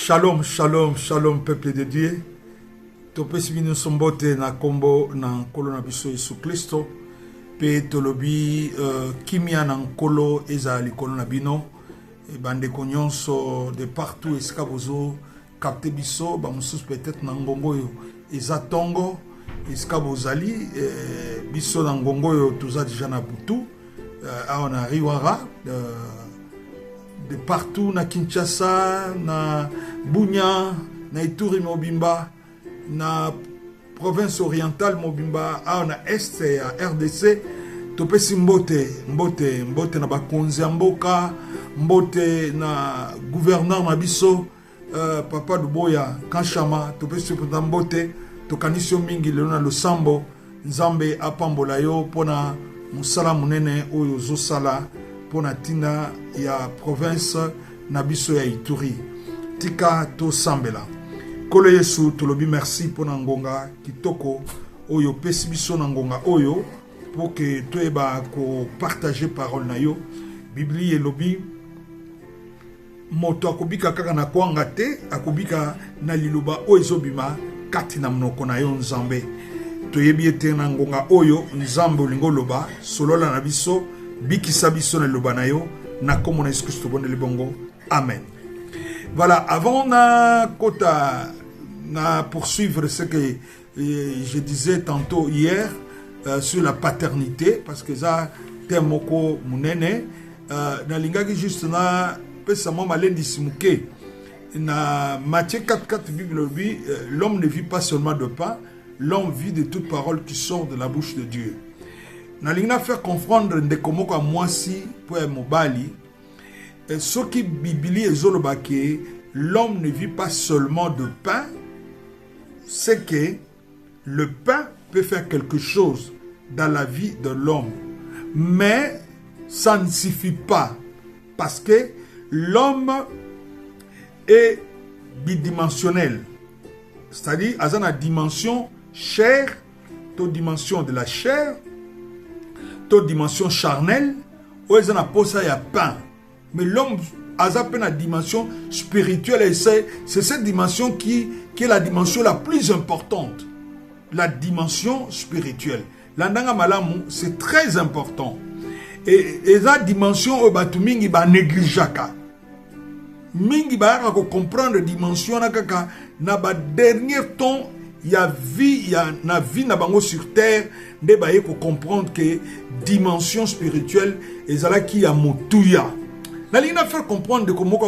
Shalom, shalom, shalom, peuple de Dieu. Topesi bino sombote na kombo na nkolo na biso Yesu Kristo. Pe tolobi kimia na nkolo eza likolo na bino. E bandeko nyonso de partout esika bozo capte biso. Ba mosusu peut-être na ngongo yo eza tongo. Esika bozali biso na ngongo yo toza déjà na butu. Awa na Riwara. De partout na Kinshasa, na Bunia, na Ituri Mobimba, na province orientale Mobimba, na Est ya RDC, topesi mbote na bakonzi ya mboka, mbote na gouverneur na biso, Papa Duboya Kanshama, topesi mbote, tokanisio mingi lelo na losambo, Nzambe apambola yo pona musala munene oyo zosala, pona tina ya province na biso ya Ituri. Tika to sambela. Kolo Yesu tolobi merci pona ngonga kitoko oyo pesi biso na ngonga oyo pour que toeba ko partager parole na yo. Biblia elobi moto akobika kaka na kwanga te, akobika na liloba oyo ezobima kati na mnoko na yo Nzambe. Toyebi ete na ngonga oyo Nzambe olingo loba solola na biso bikisa biso na loba na yo na komona Yesu Kristo bondeli bongo. Amen. Voilà, avant na poursuivre ce que je disais tantôt hier sur la paternité, parce que ça temoko munene na lingaki juste na pesa mama lendi simuke na Matthieu 4:4 Bible dit l'homme ne vit pas seulement de pain, l'homme vit de toute parole qui sort de la bouche de Dieu. Na lingna faire comprendre ndekomoko mwasi po mobali ce qui Bibli ezolobake l'homme ne vit pas seulement de pain, c'est que le pain peut faire quelque chose dans la vie de l'homme, mais ça ne suffit pas parce que l'homme est bidimensionnel, c'est-à-dire à la dimension chair, to dimension de la chair, to dimension charnelle, ou est na posa ya pain. Mais l'homme a la dimension spirituelle et c'est cette dimension qui est la dimension la plus importante. La dimension spirituelle. L'andanga malamu, c'est très important. Et la dimension au batu mingi ba négligaka. Mingi ba comprendre la dimension na ba dernier temps il y a vie, na bango sur terre, de ba ko comprendre que dimension spirituelle ezala ki ya motuya. Na lina faire comprendre de comment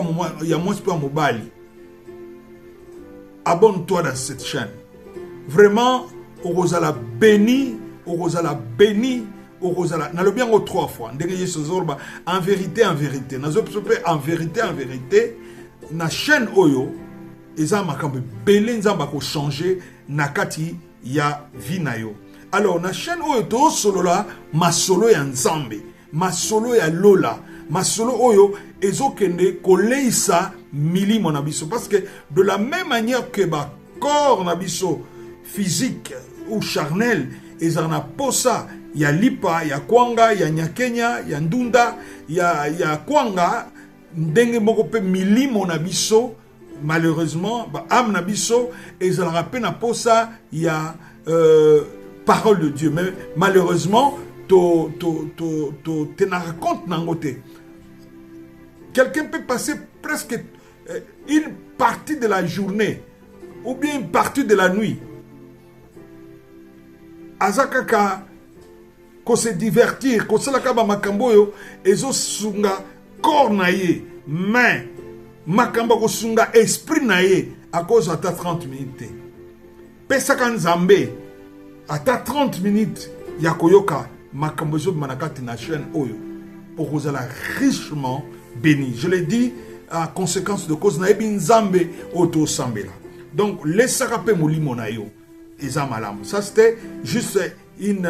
il y a moins pas mobile. Abonne-toi dans cette chaîne. Vraiment, Orozala béni, Orozala béni, Orozala. Na le bien au 3 fois. En vérité, en vérité. En vérité, en vérité. Na chaîne Oyo, eza makambe belé nzamba ko changer nakati ya vinayo. Alors na chaîne Oyo to solo la masolo ya nzambe, masolo ya lola. Masolo oyo ezokende koleisa milimo na biso parce que de la même manière que ba corps na biso physique ou charnel ezana posa ya lipa ya kwanga ya nyakenya ya ndunda ya kwanga ndenge moko pe milimo na biso malheureusement ba âme na biso ezana pe na posa ya parole de Dieu, mais malheureusement te na raconte nangote. Quelqu'un peut passer presque une partie de la journée ou bien une partie de la nuit azakaka ko se divertir ko sala ka ba makambo yo ezo sunga corps na ye mais makambo ko sunga esprit na ye à cause ata 30 minutes pesa kan Nzambe ata 30 minutes ya koyoka makambo zo manakati na chaîne oyo pour vous la richement béni. Je l'ai dit à conséquence de cause na ebi Nzambe auto sambela. Donc laissez rappeler molimo na yo ezamalam. Ça c'était juste une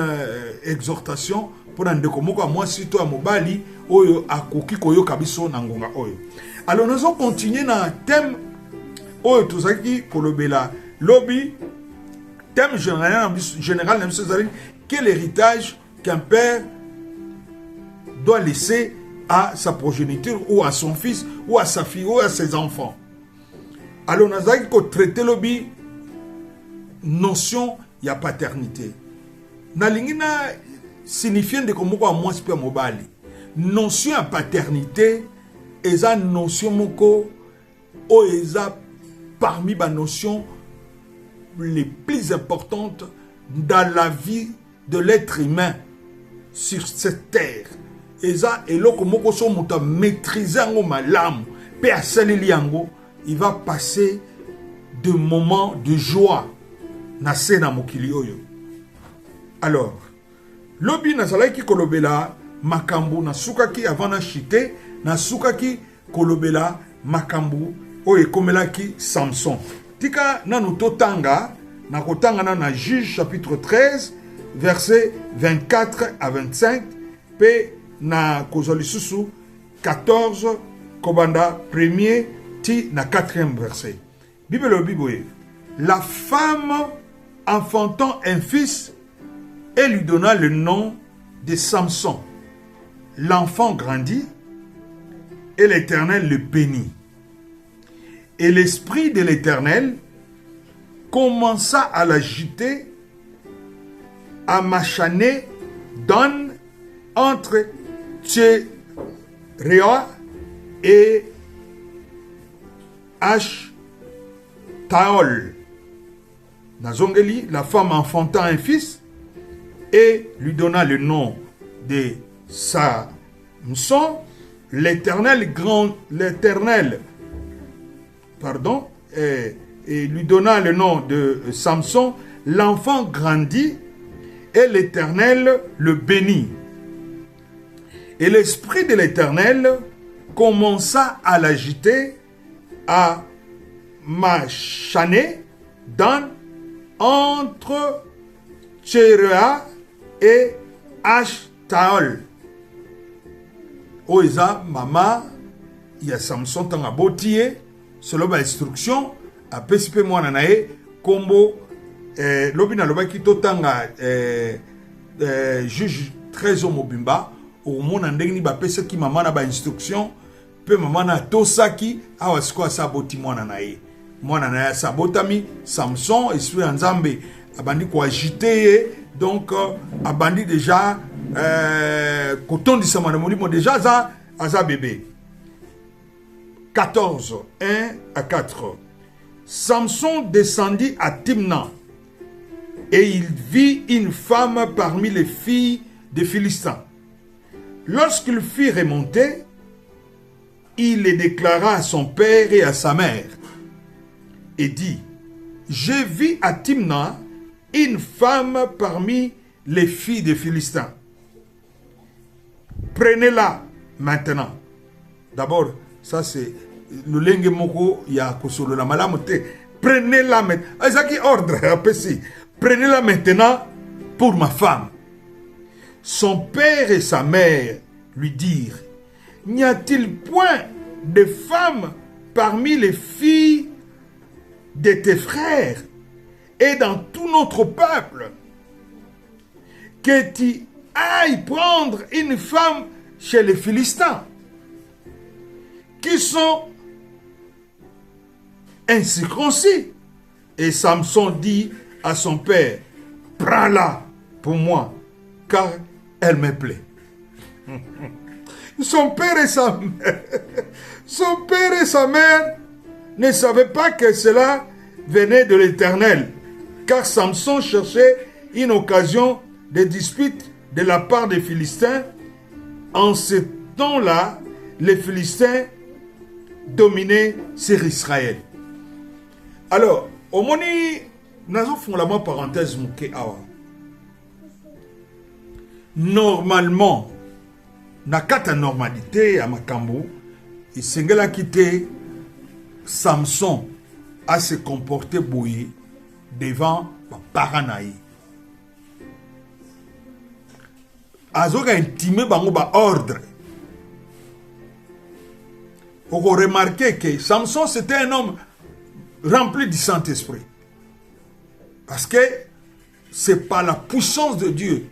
exhortation pour ndeko moko moi sito à mobali oyo akoki koyoka biso na ngonga oyo. Alors nous allons continuer na thème oyo tozaki kolobela lobby thème général quel héritage qu'un père doit laisser à sa progéniture ou à son fils ou à sa fille ou à ses enfants. Alors nazaki ko traiter lobi notion ya paternité. Na lingina signifie de komoko a mwasi pe mobali. Notion ya paternité eza notion moko o eza parmi ba notions les plus importantes dans la vie de l'être humain sur cette terre. Eza eloko moko so muta maîtriser ngo malamu pe asaleli yango, il va passer de moments de joie na sena mokili oyo. Alors, lobi nazalaki kolobela makambu na sukaki avant na chite, na sukaki kolobela makambu oyo ekomelaki Samson. Tika nanu totanga na kotanga na Juge chapitre 13 verset 24 à 25 pe na kozoli susu 14 kobanda premier ti na 4e verset. Bible Bible. La femme enfantant un fils et lui donna le nom de Samson. L'enfant grandit et l'Éternel le bénit. Et l'esprit de l'Éternel commença à l'agiter, à machaner entre Tchéréa et Ashtaol. Nazongeli, la femme enfanta un fils et lui donna le nom de Samson. L'Éternel et lui donna le nom de Samson. L'enfant grandit et l'Éternel le bénit. Et l'esprit de l'Éternel commença à l'agiter, à machaner entre Tchéréa et Ashtaol. Oeza, mama, il y a Samson tanga botier, selon ma instruction, à PSP Moananae, combo, l'obina lobaki totanga, juge 13 mobimba, au monde en dégni ba pese qui maman na ba instruction, pe maman na tosaki, awa siko saboti Moananae. Moananae sabotami, Samson, esprit en abandi ko agité, donc abandi déjà coton di samana molimo déjà za bébé. 14 1 à 4. Samson descendit à Timna et il vit une femme parmi les filles des Philistins. Lorsqu'il fit remonter, il les déclara à son père et à sa mère et dit: j'ai vu à Timna une femme parmi les filles des Philistins. Prenez-la maintenant. D'abord, ça c'est le lengue moko ya kosolo la malamote. Prenez-la maintenant. Ezaki ordre apesi. Prenez-la maintenant pour ma femme. Son père et sa mère lui dirent: n'y a-t-il point de femme parmi les filles de tes frères et dans tout notre peuple que tu ailles prendre une femme chez les Philistins qui sont incirconcis? Et Samson dit à son père: prends-la pour moi, car elle me plaît. Son père et sa mère ne savaient pas que cela venait de l'Éternel, car Samson cherchait une occasion de dispute de la part des Philistins. En ce temps-là, les Philistins dominaient sur Israël. Alors, au moni, nous avons la parenthèse mouké awa. Normalement, nakata normalité à Makambu, il s'engela quitté Samson à se comporter bouilli devant Paranaï. Azoga intimé bango ba ordre. On a remarqué que Samson c'était un homme rempli du Saint-Esprit. Parce que c'est par la puissance de Dieu